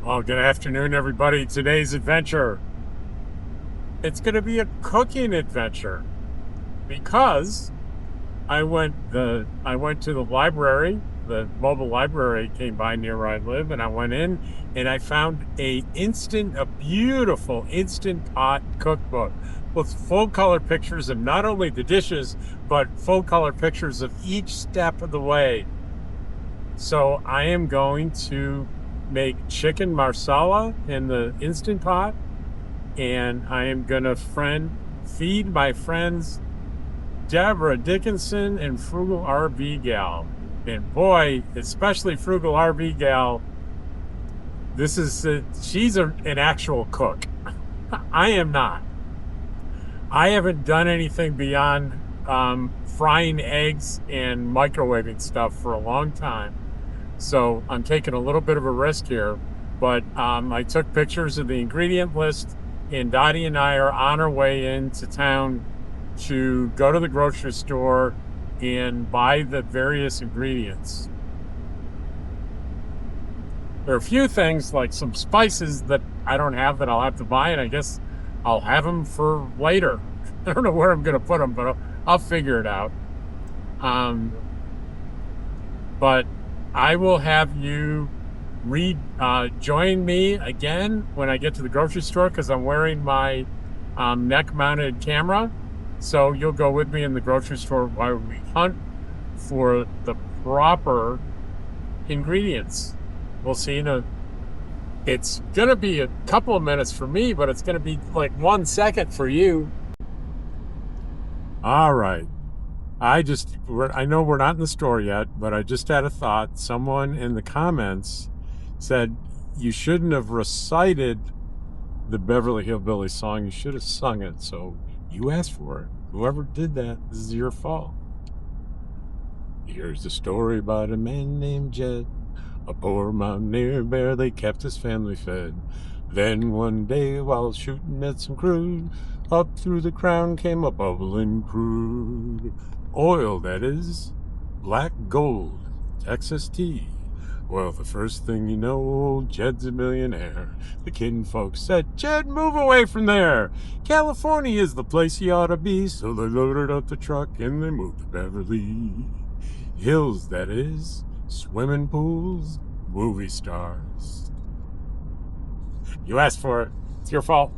Well, good afternoon, everybody. Today's adventure, it's going to be a cooking adventure because I went to the library. The mobile library came by near where I live, and I went in and I found a beautiful instant pot cookbook with full color pictures of not only the dishes, but full color pictures of each step of the way. So I am going to make chicken marsala in the Instant Pot, and I am gonna feed my friends Deborah, Dickinson, and Frugal RV Gal. And boy, especially Frugal RV Gal, she's an actual cook. I am not. I haven't done anything beyond frying eggs and microwaving stuff for a long time. So I'm taking a little bit of a risk here, but I took pictures of the ingredient list, and Dottie and I are on our way into town to go to the grocery store and buy the various ingredients. There are a few things like some spices that I don't have that I'll have to buy, and I guess I'll have them for later. I don't know where I'm going to put them, but I'll figure it out. But I will have you join me again when I get to the grocery store, because I'm wearing my neck-mounted camera. So you'll go with me in the grocery store while we hunt for the proper ingredients. We'll see it's going to be a couple of minutes for me, but it's going to be like 1 second for you. All right. I know we're not in the store yet, but I just had a thought. Someone in the comments said you shouldn't have recited the Beverly Hillbillies song. You should have sung it. So you asked for it. Whoever did that, this is your fault. Here's the story about a man named Jed. A poor mountaineer barely kept his family fed. Then one day, while shooting at some crude, up through the crown came a bubbling crude. Oil, that is. Black gold. Texas tea. Well, the first thing you know, old Jed's a millionaire. The kinfolk said, "Jed, move away from there. California is the place you ought to be." So they loaded up the truck and they moved to Beverly Hills, that is. Swimming pools, movie stars. You asked for it. It's your fault.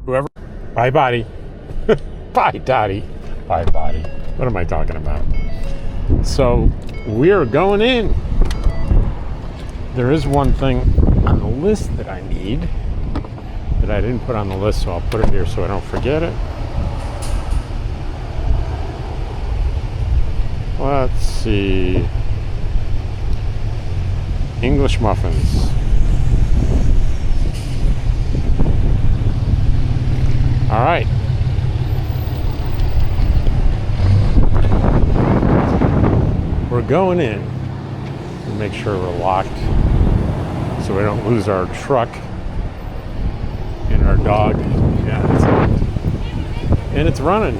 Whoever. Bye, Body. Bye, Dottie. Bye, Body. What am I talking about? So we're going in. There is one thing on the list that I need that I didn't put on the list, so I'll put it here so I don't forget it. Let's see. English muffins. All right. We're going in. We'll make sure we're locked so we don't lose our truck and our dog. Yeah, that's it. And it's running.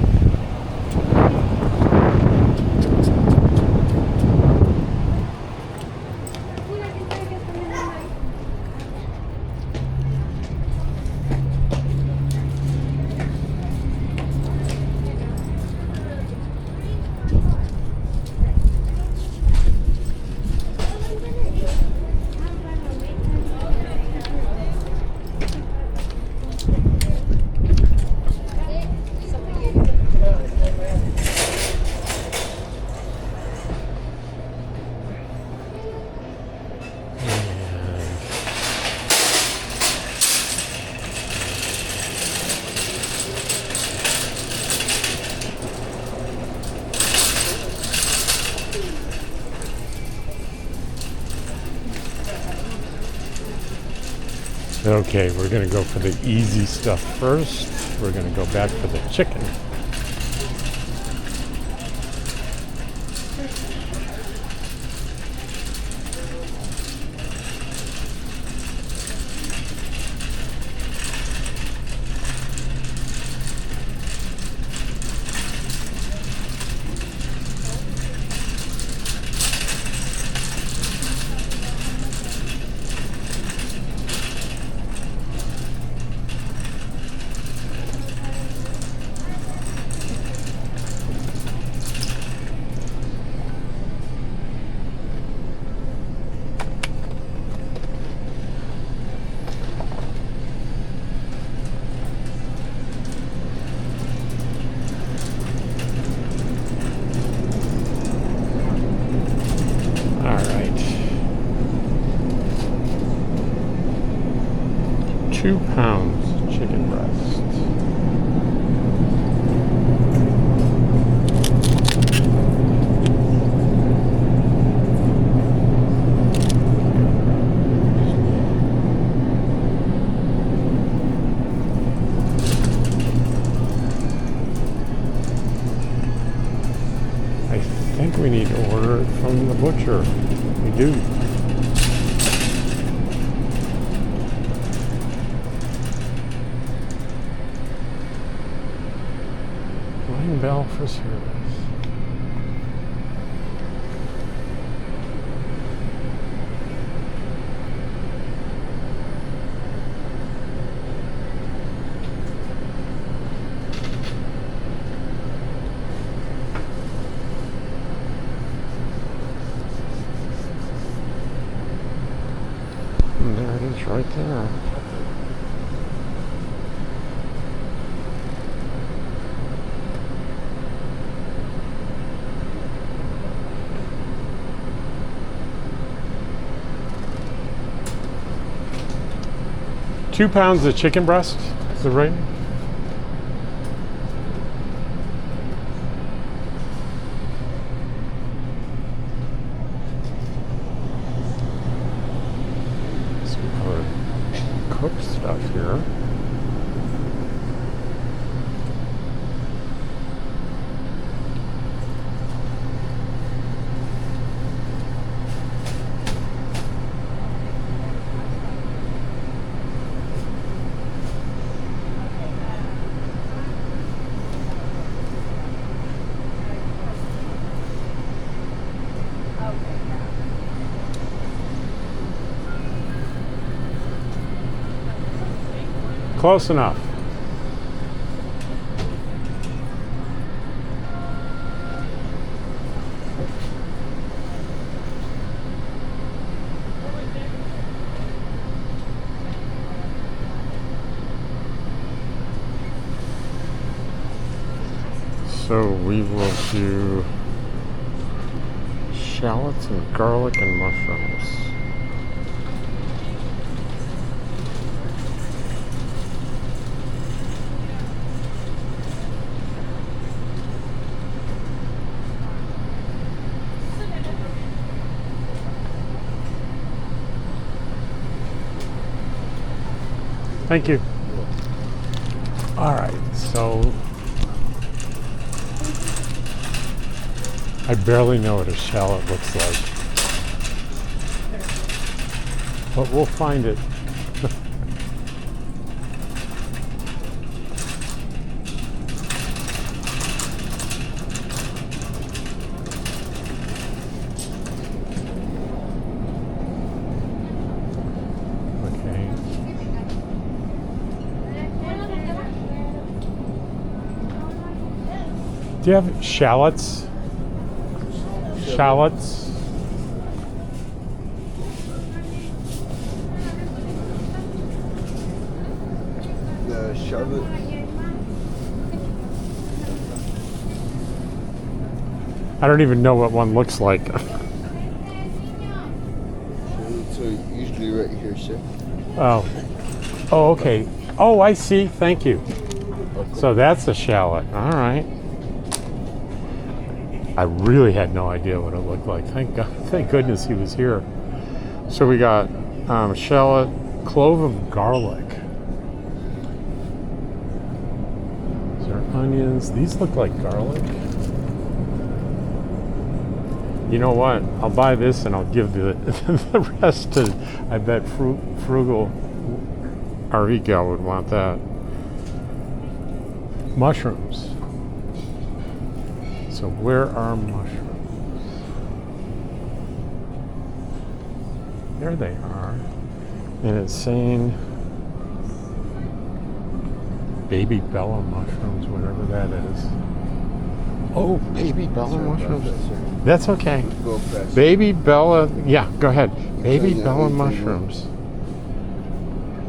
Okay, we're going to go for the easy stuff first. We're going to go back for the chicken. 2 pounds chicken breast. I think we need to order it from the butcher. We do. Ring bell for service. And there it is right there. Two pounds of chicken breast, is it right? Some other cooked stuff here. Close enough. So we will do shallots and garlic and mushrooms. Thank you. All right, so I barely know what a shallot looks like, but we'll find it. Do you have shallots? Shallots? The shallot. I don't even know what one looks like. So usually right here, sir. Oh. Oh, okay. Oh, I see. Thank you. So that's a shallot. All right. I really had no idea what it looked like. Thank God, thank goodness he was here. So we got shallot, clove of garlic. These are onions. These look like garlic. You know what? I'll buy this and I'll give the the rest to. I bet Frugal RV gal would want that. Mushrooms. So where are mushrooms? There they are. And it's saying baby Bella mushrooms, whatever that is. Oh, baby Bella mushrooms. That's okay. Baby Bella, yeah, go ahead. Baby Bella mushrooms.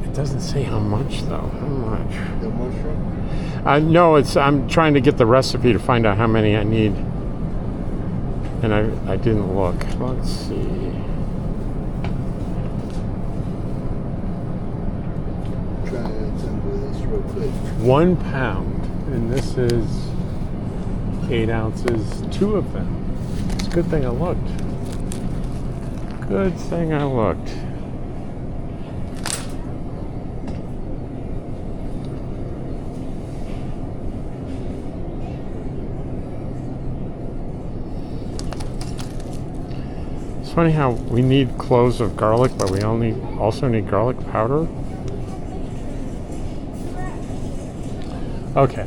It doesn't say how much though. How much? The mushroom? No, I'm trying to get the recipe to find out how many I need. And I didn't look. Let's see. £1, and this is 8 ounces, 2 of them. It's a good thing I looked. Good thing I looked. It's funny how we need cloves of garlic, but we also need garlic powder. Okay.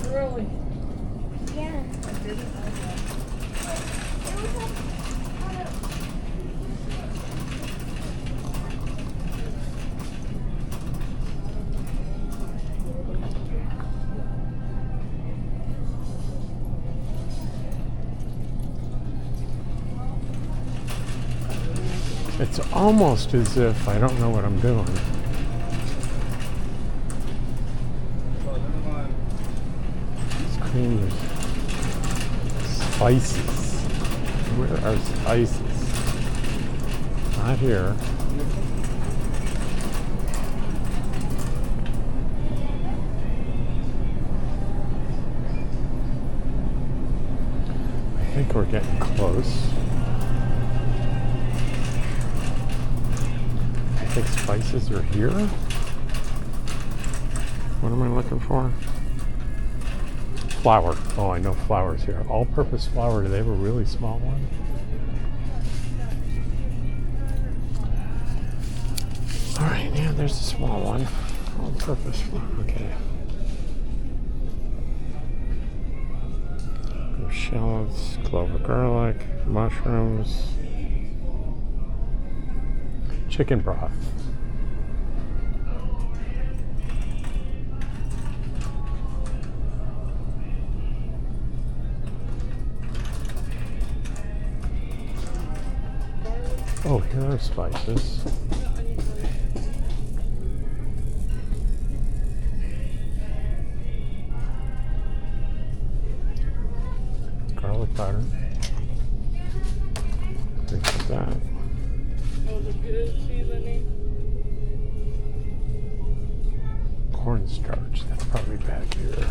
Really? Yeah. It's almost as if I don't know what I'm doing. This cream is spices. Where are spices? Not here. I think we're getting close. I think spices are here. What am I looking for? Flour. Oh, I know flour's here. All-purpose flour. Do they have a really small one? All right, yeah, there's a small one. All-purpose flour. Okay. Shallots, clove of garlic, mushrooms, chicken broth. Oh, here are spices. Garlic powder. Think of that. Oh, the good seasoning. Cornstarch. That's probably back here.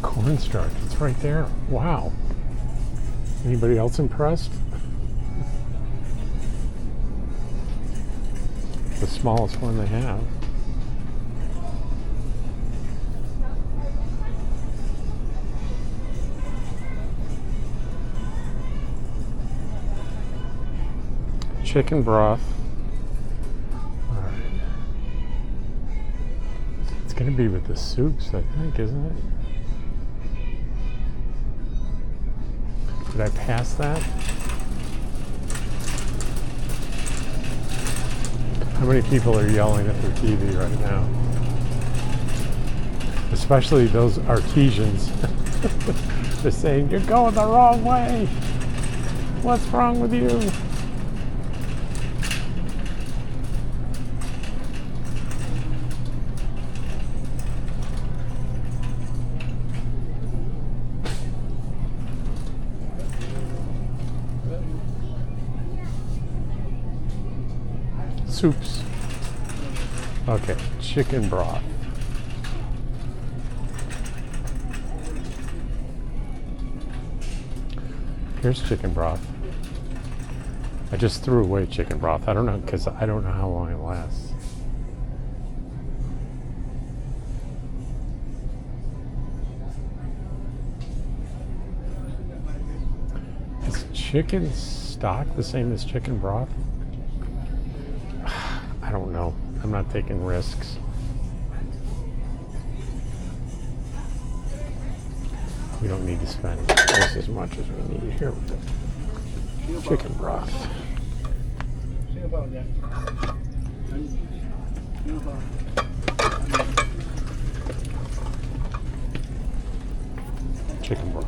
Cornstarch. It's right there. Wow. Anybody else impressed? The smallest one they have. Chicken broth. All right. It's going to be with the soups, I think, isn't it? Did I pass that? How many people are yelling at their TV right now? Especially those Artesians. They're saying, you're going the wrong way. What's wrong with you? Soups. Okay, chicken broth. Here's chicken broth. I just threw away chicken broth. I don't know, because I don't know how long it lasts. Is chicken stock the same as chicken broth? I don't know. I'm not taking risks. We don't need to spend twice as much as we need here with the chicken broth. Chicken broth.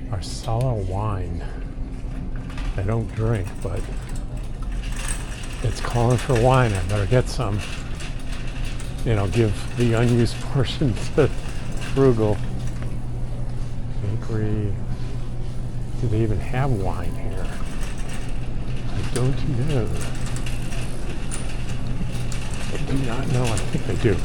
Marsala wine. I don't drink, but it's calling for wine. I better get some. And I'll give the unused portion to Frugal. Bakery. Do they even have wine here? I don't know. I do not know. I think they do.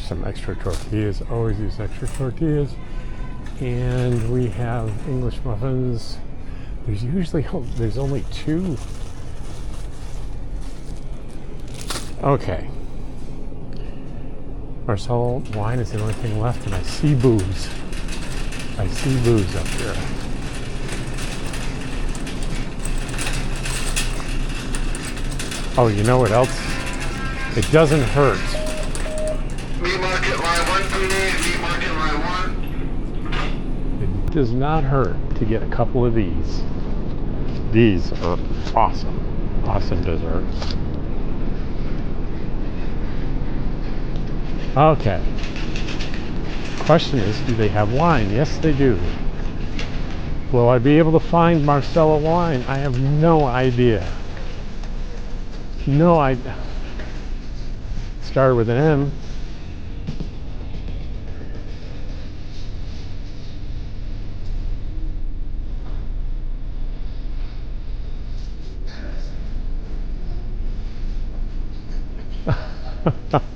Some extra tortillas. Always use extra tortillas. And we have English muffins. There's only 2. Okay. Marsala wine is the only thing left, and I see booze. I see booze up here. Oh, you know what else? It doesn't hurt. Meat market line 1, please. Meat market line 1. It does not hurt to get a couple of these. These are awesome. Awesome desserts. Okay. Question is, do they have wine? Yes, they do. Will I be able to find Marsala wine? I have no idea. No idea. Started with an M.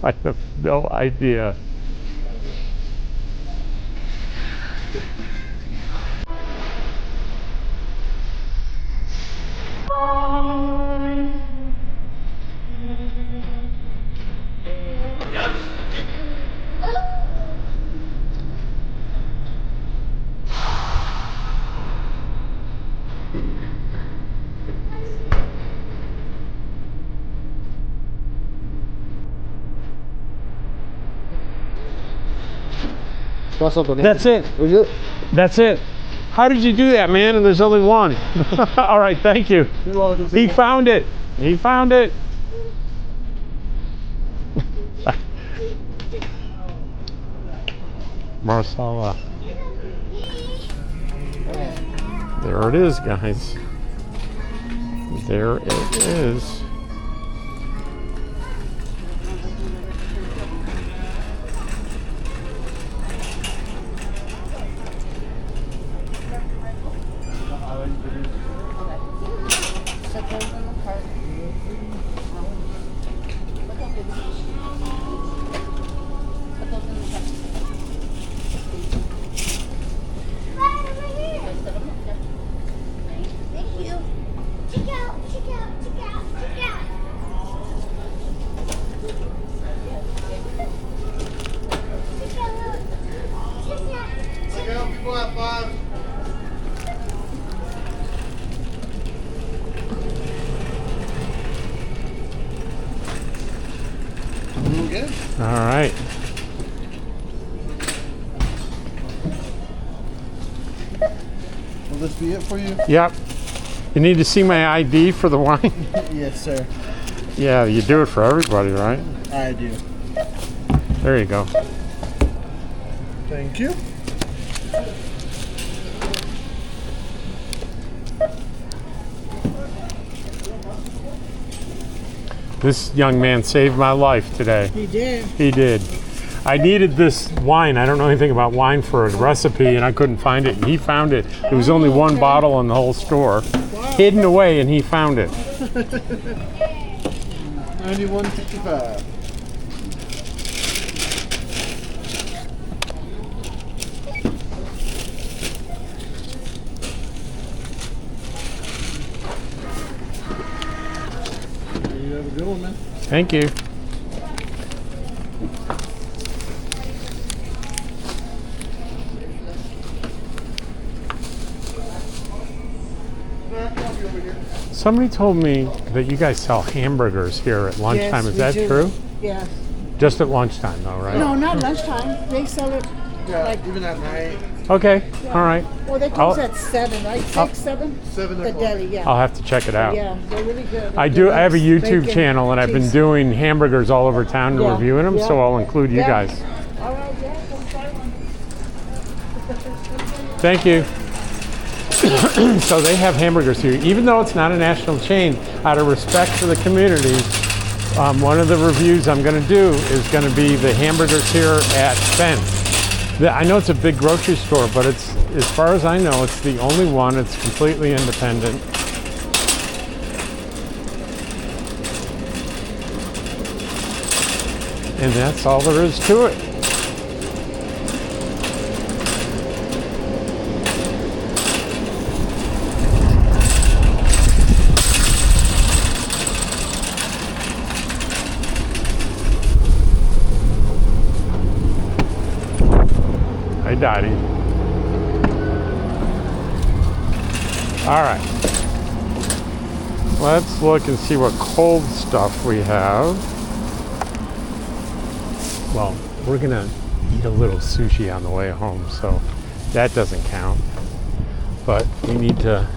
I have no idea. That's it. That's it. How did you do that, man? And there's only one. All right, thank you. You're welcome. He found it. He found it. Marsala. There it is, guys. There it is. All right. Will this be it for you? Yep. You need to see my ID for the wine? Yes, sir. Yeah, you do it for everybody, right? I do. There you go. Thank you. This young man saved my life today. He did. He did. I needed this wine. I don't know anything about wine for a recipe, and I couldn't find it. And he found it. There was only one bottle in the whole store, hidden away, and he found it. 91.55. You have a good one, man. Thank you. Somebody told me that you guys sell hamburgers here at lunchtime. Yes, Is we that do. true? Yes. Just at lunchtime, though, right? No, not lunchtime. They sell it Yeah, like, even at night. Okay. All right. well, they close I'll- at 7, right? 6, 7? 7 The o'clock. deli, yeah. I'll have to check it out. Yeah, they're really good. I do. I have a Eggs, YouTube bacon, channel, and I've been cheese. doing hamburgers all over town and Yeah, reviewing them. yeah. So I'll include you Yeah. guys. All right, yeah, come try one. Thank you. So they have hamburgers here, even though it's not a national chain. Out of respect for the community, one of the reviews I'm going to do is going to be the hamburgers here at Fenn's. I know it's a big grocery store, but it's, as far as I know, it's the only one. It's completely independent. And that's all there is to it. Hi, Dottie. All right. Let's look and see what cold stuff we have. Well, we're gonna eat a little sushi on the way home, so that doesn't count. But we need to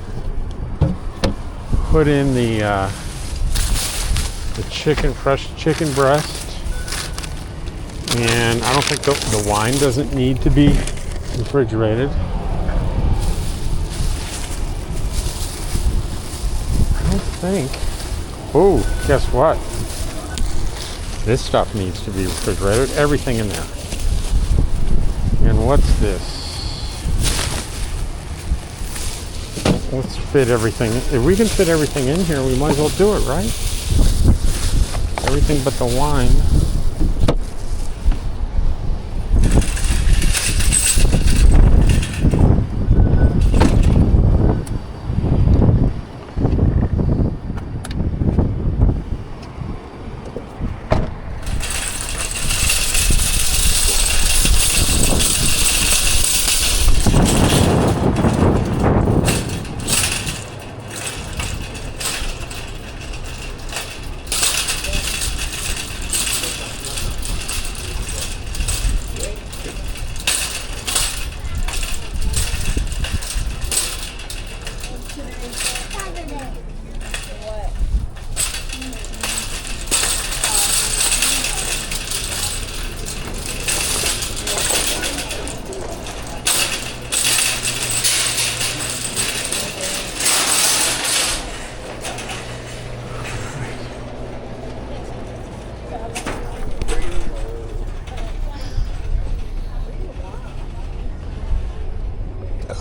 put in the fresh chicken breast. And I don't think the wine doesn't need to be refrigerated. I don't think. Oh, guess what? This stuff needs to be refrigerated. Everything in there. And what's this? Let's fit everything. If we can fit everything in here, we might as well do it, right? Everything but the wine.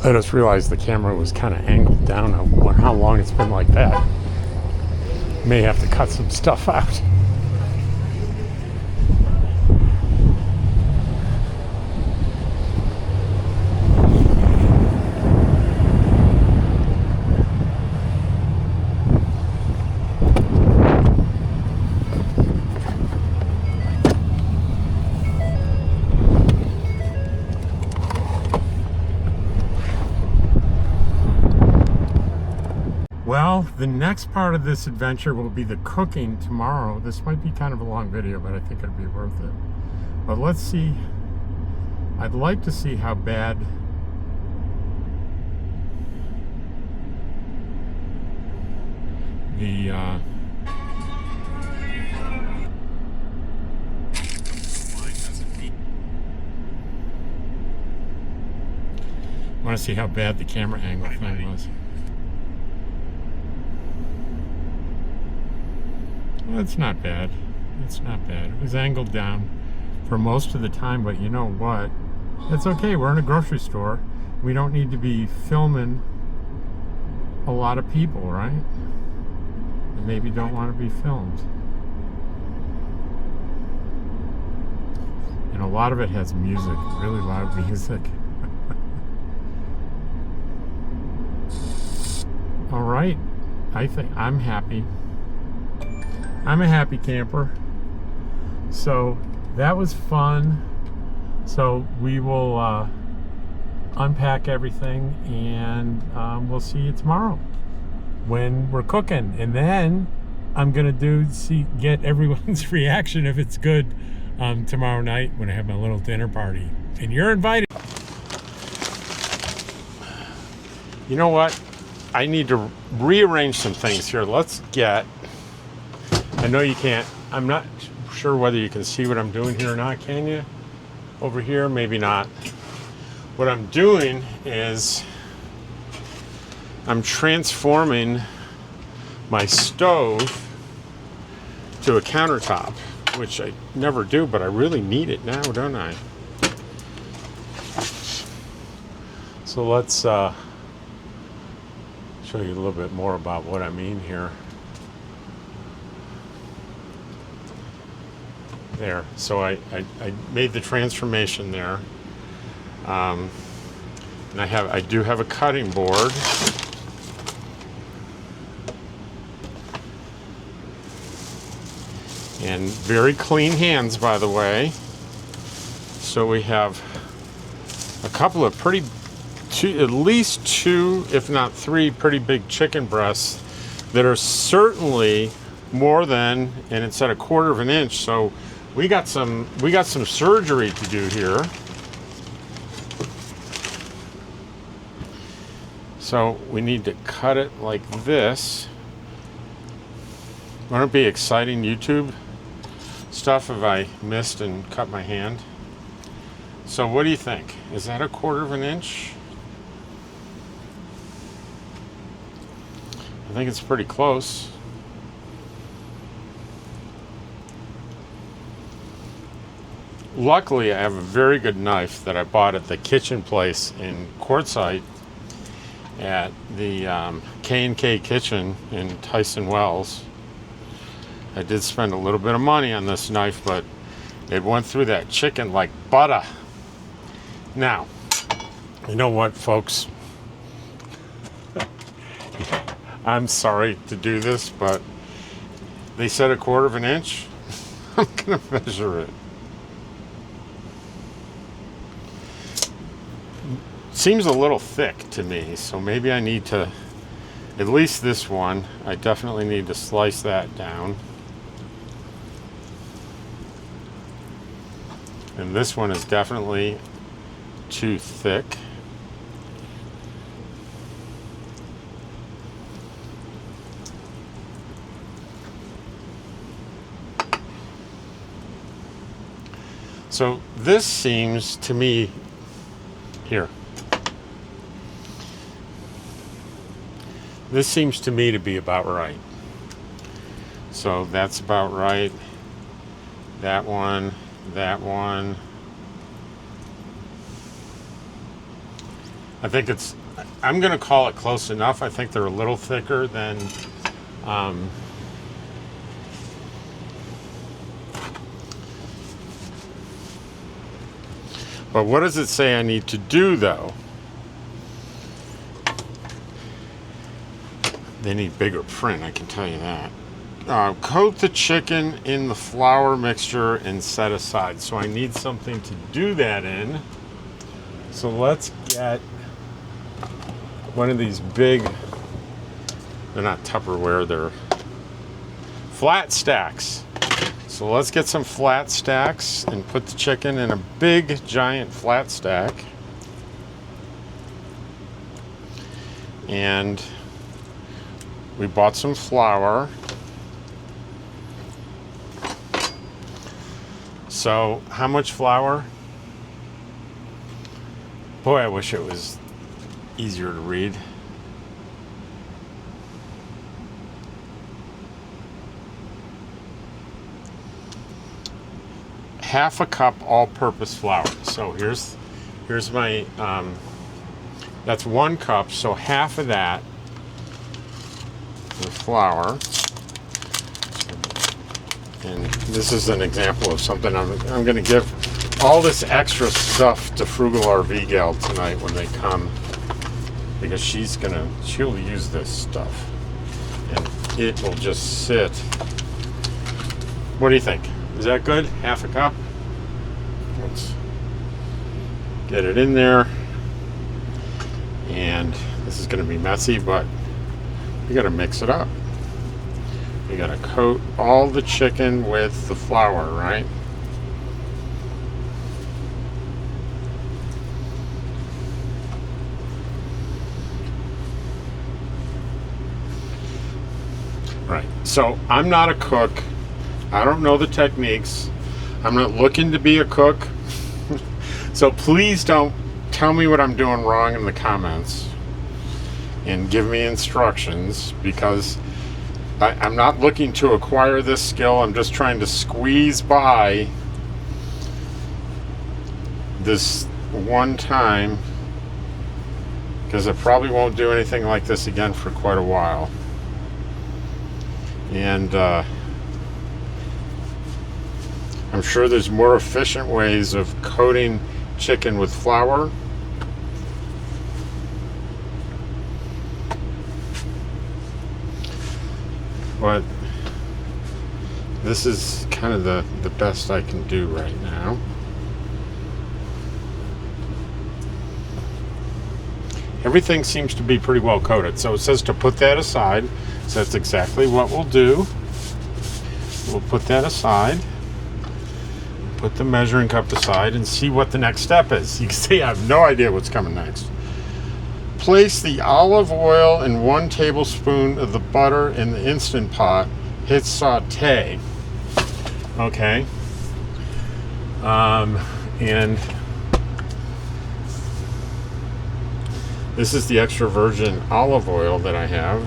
I just realized the camera was kind of angled down. I wonder how long it's been like that. May have to cut some stuff out. Well, the next part of this adventure will be the cooking tomorrow. This might be kind of a long video, but I think it'll be worth it. But let's see. I'd like to see how bad the I want to see how bad the camera angle thing was. Well, it's not bad. It's not bad. It was angled down for most of the time, but you know what? It's okay. We're in a grocery store. We don't need to be filming a lot of people, right? And maybe don't want to be filmed. And a lot of it has music, really loud music. All right. I think I'm happy. I'm a happy camper. So that was fun. So we will unpack everything and we'll see you tomorrow. when we're cooking, and then I'm gonna get everyone's reaction if it's good tomorrow night when I have my little dinner party. And you're invited. You know what? I need to rearrange some things here. Let's get, I know you can't, I'm not sure whether you can see what I'm doing here or not. Can you? Over here? Maybe not. What I'm doing is I'm transforming my stove to a countertop, which I never do, but I really need it now, don't I? So let's show you a little bit more about what I mean here. There, so I made the transformation there, and I do have a cutting board, and very clean hands, by the way. So we have a couple of at least two, if not three, pretty big chicken breasts that are certainly more than, and it's at 1/4 of an inch. So we got some surgery to do here. So we need to cut it like this. Wouldn't it be exciting YouTube stuff if I missed and cut my hand? So what do you think? Is that 1/4 of an inch? I think it's pretty close. Luckily, I have a very good knife that I bought at the kitchen place in Quartzsite at the K&K Kitchen in Tyson Wells. I did spend a little bit of money on this knife, but it went through that chicken like butter. Now, you know what, folks? I'm sorry to do this, but they said 1/4 of an inch. I'm gonna measure it. Seems a little thick to me, so maybe I need to, at least this one, I definitely need to slice that down. And this one is definitely too thick. So this seems to me, here. This seems to me to be about right. So that's about right. That one, that one. I think it's, I'm gonna call it close enough. I think they're a little thicker than, but what does it say I need to do though? They need bigger print, I can tell you that. Coat the chicken in the flour mixture and set aside. So I need something to do that in. So let's get one of these big, they're not Tupperware, they're flat stacks. So let's get some flat stacks and put the chicken in a big giant flat stack. And we bought some flour. So how much flour? Boy, I wish it was easier to read. Half a cup all-purpose flour. So here's my, that's 1 cup, so half of that the flour. And this is an example of something I'm going to give all this extra stuff to Frugal RV Gal tonight when they come, because she'll use this stuff and it will just sit. What do you think? Is that good? Half a cup? Let's get it in there. And this is going to be messy, but You gotta mix it up. You gotta coat all the chicken with the flour, right? Right. So I'm not a cook. I don't know the techniques. I'm not looking to be a cook. So please don't tell me what I'm doing wrong in the comments and give me instructions, because I'm not looking to acquire this skill. I'm just trying to squeeze by this one time, because I probably won't do anything like this again for quite a while. And I'm sure there's more efficient ways of coating chicken with flour. But this is kind of the best I can do right now. Everything seems to be pretty well coated. So it says to put that aside. So that's exactly what we'll do. We'll put that aside. Put the measuring cup aside and see what the next step is. You can see I have no idea what's coming next. Place the olive oil and 1 tablespoon of the butter in the Instant Pot. Hit saute. Okay. And this is the extra virgin olive oil that I have.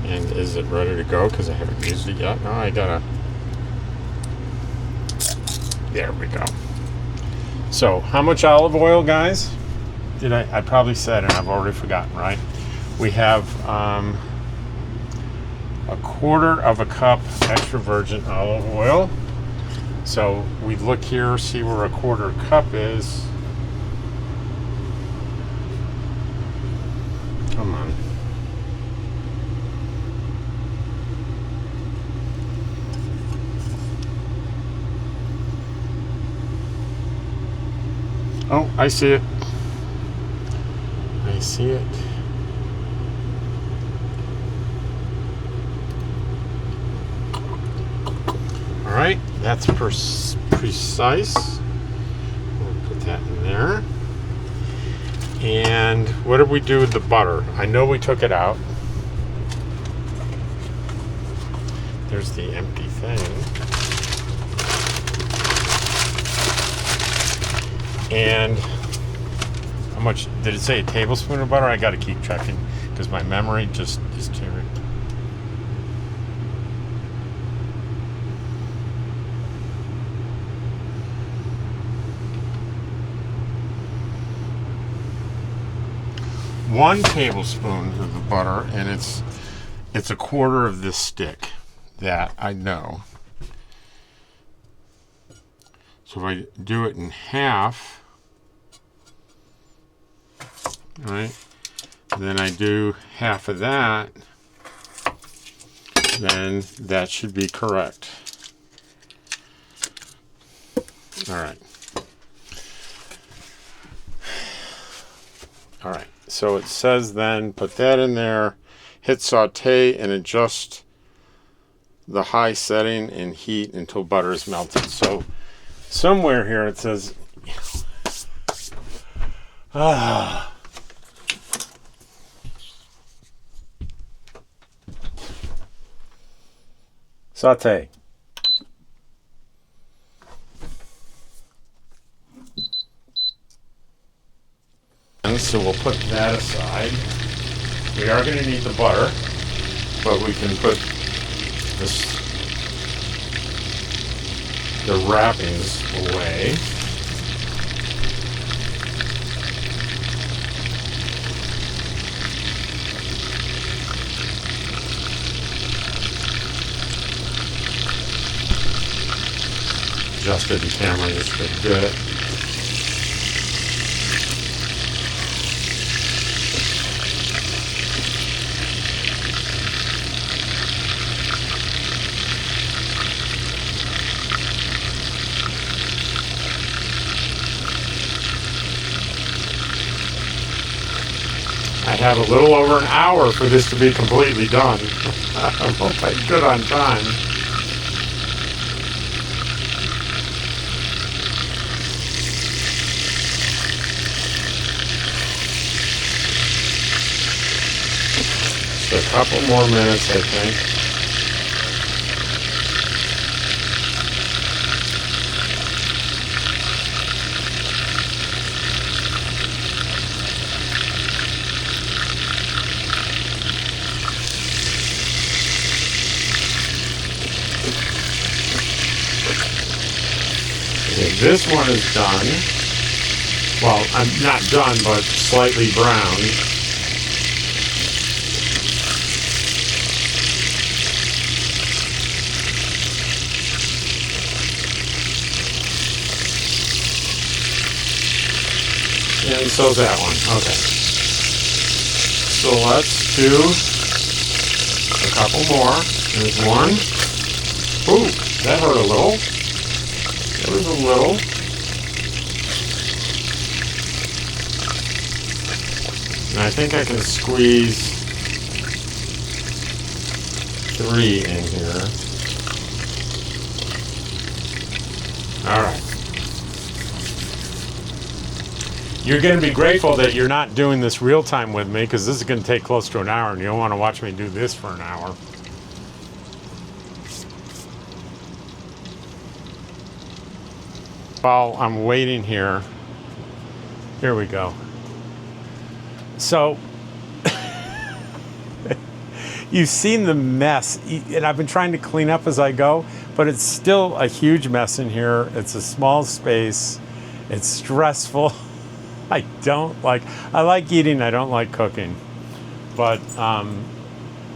And is it ready to go? Because I haven't used it yet. No, I gotta. There we go. So, how much olive oil, guys? Did I probably said, and I've already forgotten, right? We have a 1/4 cup extra virgin olive oil. So we look here, see where a 1/4 cup is. Come on. Oh, I see it. I see it. All right, that's precise. We'll put that in there. And what did we do with the butter? I know we took it out. There's the empty thing. And how much did it say? A tablespoon of butter? I got to keep checking because my memory just is terrible. One tablespoon of the butter, and it's a 1/4 of this stick. That I know. So if I do it in half, right, then I do half of that, then that should be correct. All right. All right. So it says then put that in there, hit saute, and adjust the high setting and heat until butter is melted. So somewhere here it says saute. And so we'll put that aside. We are going to need the butter, but we can put the wrappings away. Adjusted the camera just a bit. I have a little over an hour for this to be completely done. I hope I'm good on time. Just a couple more minutes, I think. This one is done. Well, I'm not done, but slightly brown. And so's that one. Okay. So let's do a couple more. There's one. Ooh, that hurt a little. It was a little. And I think I can squeeze 3 in here. All right. You're going to be grateful that you're not doing this real time with me, because this is going to take close to an hour, and you don't want to watch me do this for an hour. While I'm waiting here we go. So you've seen the mess, and I've been trying to clean up as I go, but it's still a huge mess in here. It's a small space. It's stressful. I like eating, I don't like cooking. But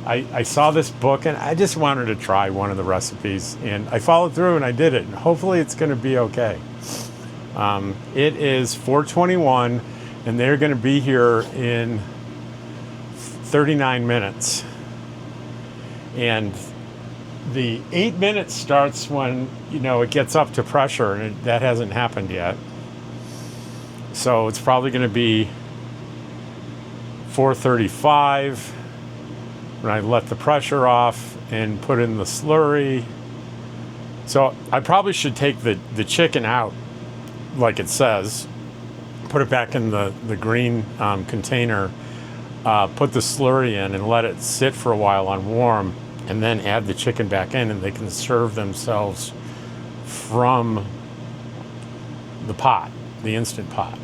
I saw this book, and I just wanted to try one of the recipes, and I followed through and I did it, and hopefully it's going to be okay. It is 4:21, and they're going to be here in 39 minutes. And the 8 minutes starts when, it gets up to pressure, and that hasn't happened yet. So it's probably going to be 4:35 when I let the pressure off and put in the slurry. So I probably should take the chicken out, like it says, put it back in the green container, put the slurry in and let it sit for a while on warm, and then add the chicken back in, and they can serve themselves from the pot, the Instant Pot.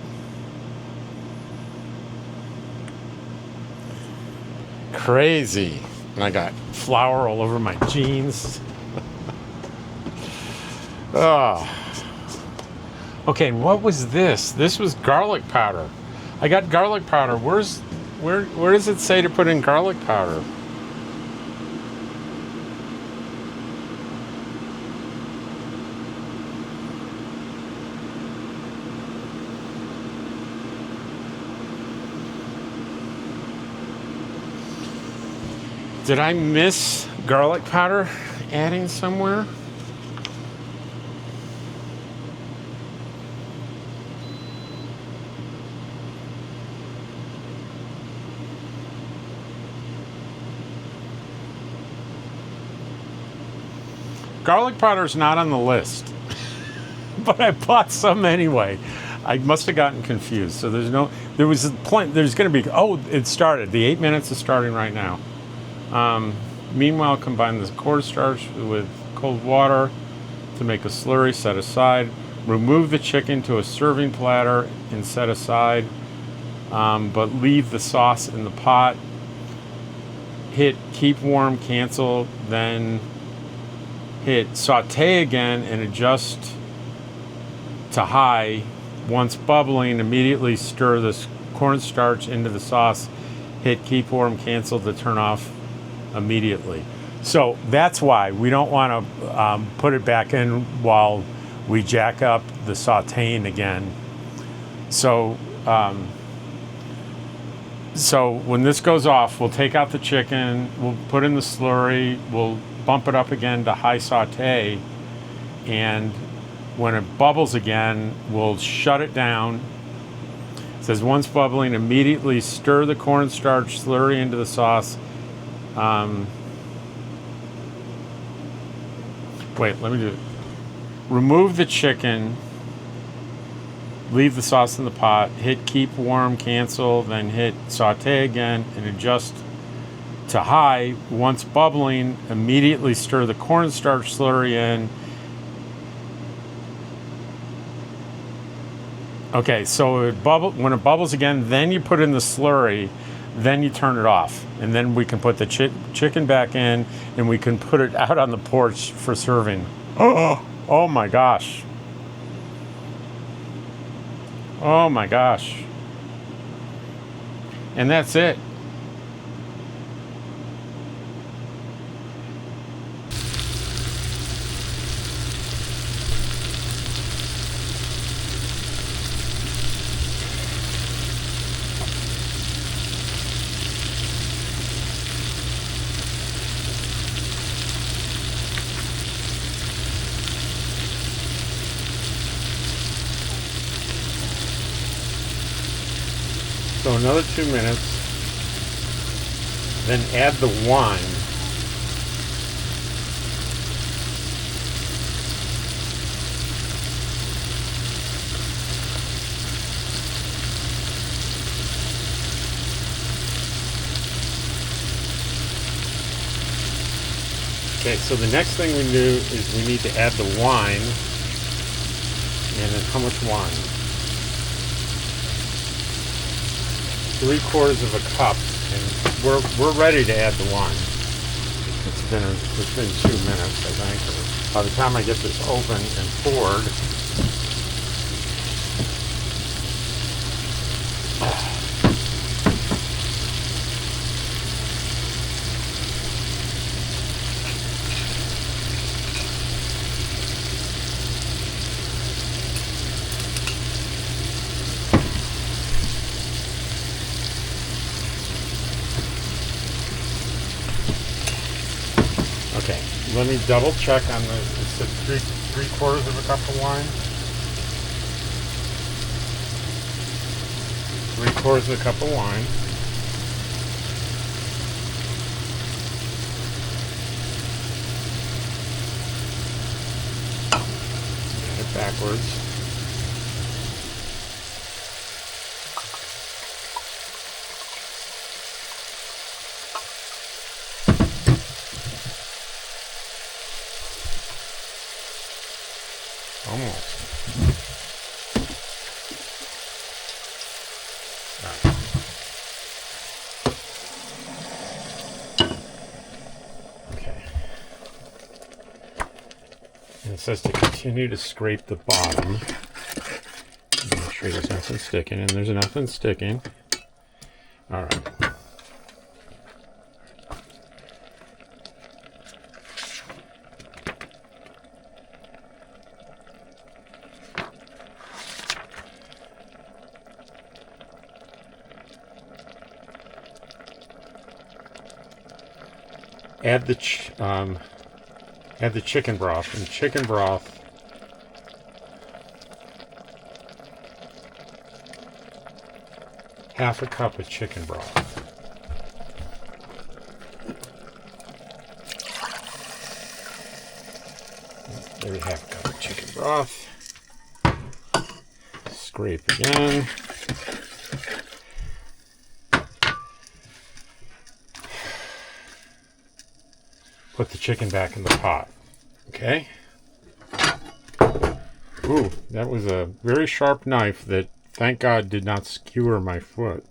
Crazy. And I got flour all over my jeans. Oh. Okay, and what was this? This was garlic powder. I got garlic powder. Where does it say to put in garlic powder? Did I miss garlic powder adding somewhere? Garlic powder is not on the list, but I bought some anyway. I must have gotten confused. So there's a point. There's going to be. Oh, it started. The 8 minutes is starting right now. Meanwhile, combine the cornstarch with cold water to make a slurry. Set aside. Remove the chicken to a serving platter and set aside, but leave the sauce in the pot. Hit keep warm, cancel, then hit saute again and adjust to high. Once bubbling, immediately stir the cornstarch into the sauce. Hit keep warm, cancel to turn off immediately. So that's why we don't want to put it back in while we jack up the sauteing again. So when this goes off, we'll take out the chicken, we'll put in the slurry, we'll bump it up again to high saute, and when it bubbles again, we'll shut it down. says once bubbling, immediately stir the cornstarch slurry into the sauce. Wait, let me do it. Remove the chicken. Leave the sauce in the pot. Hit keep warm, cancel, then hit saute again and adjust to high. Once bubbling, immediately stir the cornstarch slurry in. Okay, so when it bubbles again, then you put in the slurry, then you turn it off. And then we can put the chicken back in and we can put it out on the porch for serving. Oh my gosh. Oh my gosh. And that's it. So another 2 minutes, then add the wine. Okay, so the next thing we do is we need to add the wine. And then how much wine? 3/4 of a cup, and we're ready to add the wine. It's been 2 minutes, I think. By the time I get this open and poured, okay, let me double check on the, it said 3/4 of a cup of wine. 3/4 of a cup of wine. Get it backwards. Almost. Right. Okay. And it says to continue to scrape the bottom. Make sure there's nothing sticking, and there's nothing sticking. All right. Add the chicken broth. And chicken broth, half a cup of chicken broth. There we have a cup of chicken broth. Scrape again. Put the chicken back in the pot. Okay. Ooh, that was a very sharp knife that, thank God, did not skewer my foot.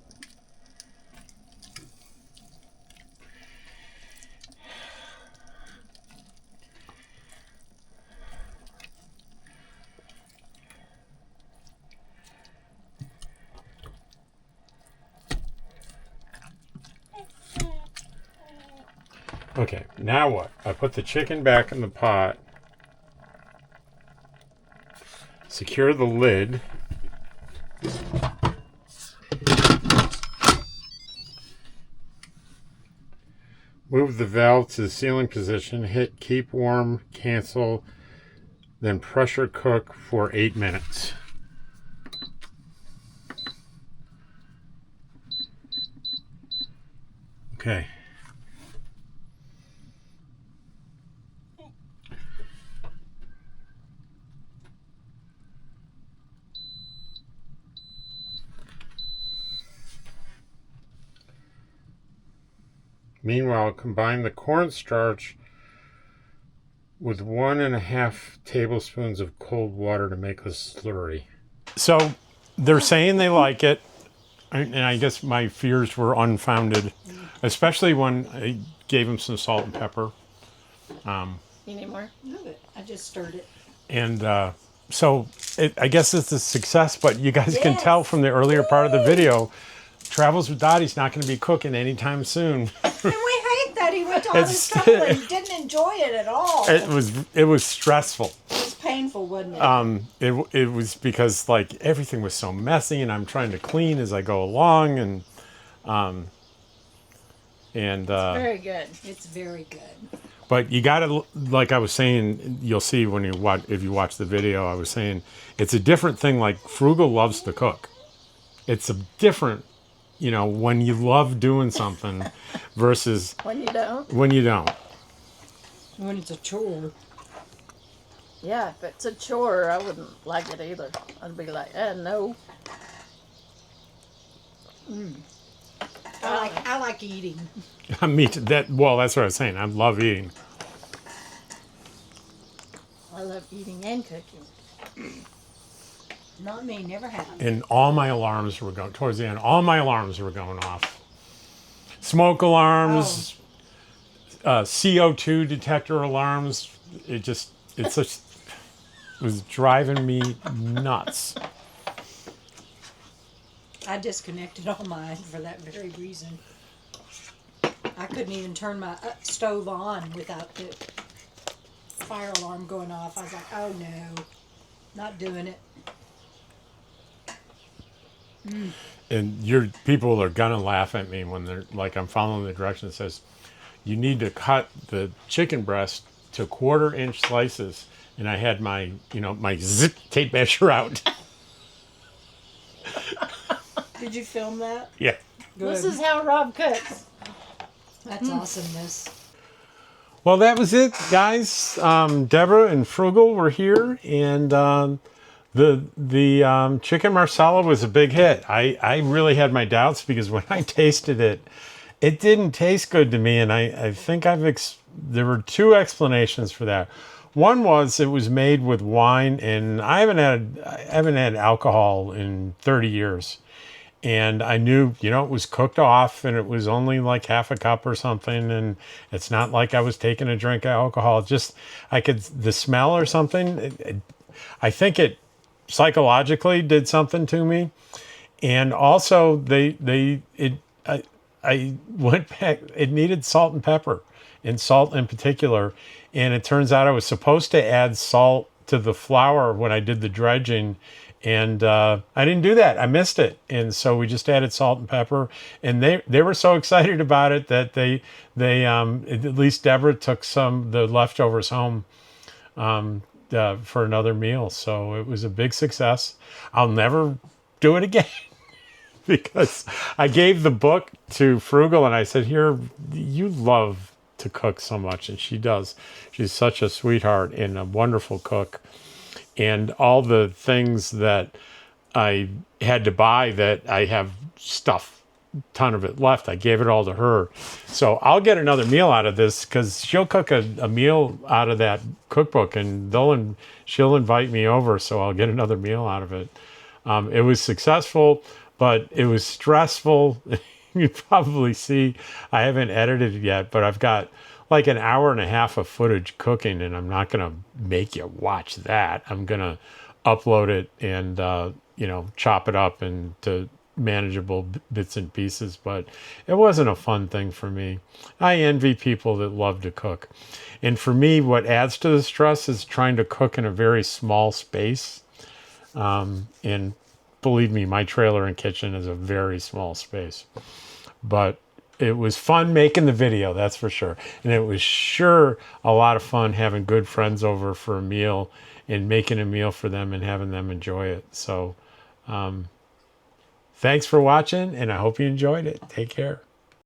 Okay, now what? I put the chicken back in the pot, secure the lid, move the valve to the sealing position, hit keep warm, cancel, then pressure cook for 8 minutes. Okay. Meanwhile, combine the cornstarch with 1.5 tablespoons of cold water to make a slurry. So they're saying they like it, and I guess my fears were unfounded, especially when I gave them some salt and pepper. You need more? No, I just stirred it. And so I guess it's a success, but you guys can Yes. tell from the earlier part of the video, Travels with Dottie's not going to be cooking anytime soon. And we hate that he went to all this trouble and didn't enjoy it at all. It was stressful. It was painful, wasn't it? It was because like everything was so messy, and I'm trying to clean as I go along, and Very good. It's very good. but you gotta, like I was saying, you'll see when you watch, if you watch the video, I was saying it's a different thing. Like Frugal loves to cook. It's a different, when you love doing something versus When you don't? when you don't. When it's a chore. Yeah, if it's a chore, I wouldn't like it either. I'd be like, no. I like eating. Me too. That's what I was saying. I love eating. I love eating and cooking. Not me, never have. And all my alarms were going, towards the end, all my alarms were going off. Smoke alarms, CO2 detector alarms. It was driving me nuts. I disconnected all mine for that very reason. I couldn't even turn my stove on without the fire alarm going off. I was like, oh no, not doing it. And your people are gonna laugh at me when they're like, I'm following the direction that says you need to cut the chicken breast to 1/4 inch slices, and I had my my zip tape measure out. Did you film that? Yeah. Good. This is how Rob cooks. That's awesomeness. Well, that was it, guys. Deborah and Frugal were here, and the chicken marsala was a big hit. I really had my doubts because when I tasted it, it didn't taste good to me, and I think there were 2 explanations for that. One was it was made with wine, and I haven't had alcohol in 30 years. And I knew, it was cooked off, and it was only like half a cup or something. And it's not like I was taking a drink of alcohol. Just, the smell or something, I think it psychologically did something to me. And also I went back, it needed salt and pepper, and salt in particular. And it turns out I was supposed to add salt to the flour when I did the dredging. And I didn't do that. I missed it. And so we just added salt and pepper. And they were so excited about it that they at least Deborah took the leftovers home for another meal. So it was a big success. I'll never do it again because I gave the book to Frugal and I said, here, you love to cook so much. And she does. She's such a sweetheart and a wonderful cook. And all the things that I had to buy that I have ton of it left, I gave it all to her. So I'll get another meal out of this because she'll cook a meal out of that cookbook, and she'll invite me over, so I'll get another meal out of it. It was successful, but it was stressful. You probably see I haven't edited it yet, but I've got like an hour and a half of footage cooking, and I'm not going to make you watch that. I'm going to upload it and, chop it up into manageable bits and pieces, but it wasn't a fun thing for me. I envy people that love to cook. And for me, what adds to the stress is trying to cook in a very small space. And believe me, my trailer and kitchen is a very small space. But it was fun making the video, that's for sure. And it was sure a lot of fun having good friends over for a meal and making a meal for them and having them enjoy it. So thanks for watching, and I hope you enjoyed it. Take care.